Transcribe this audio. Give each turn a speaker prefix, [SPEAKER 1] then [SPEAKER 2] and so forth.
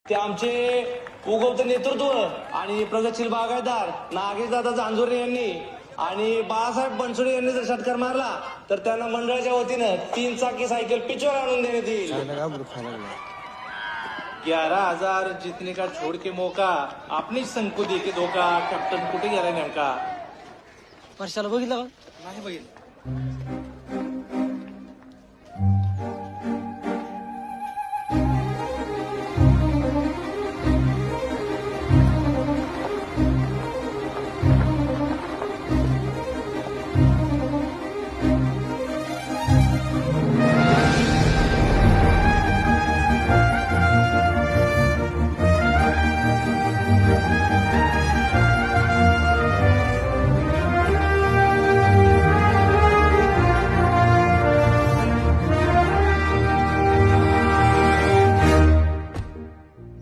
[SPEAKER 1] ते आमचे उगवते नेतृत्व आणि प्रगतशील बागायतदार नागेशदादा जांजुरे यांनी आणि बाळासाहेब बनसोडे यांनी जर षटकार मारला तर त्यांना मंडळाच्या वतीनं 3 चाकी सायकल पिचवर आणून देण्यात येईल.
[SPEAKER 2] 11,000 जितने का छोड़ के मौका आपने संकु दे के धोका. कॅप्टन कुठे गेला नेमका?
[SPEAKER 3] वर्षाला बघितलं का?
[SPEAKER 2] नाही बघितलं.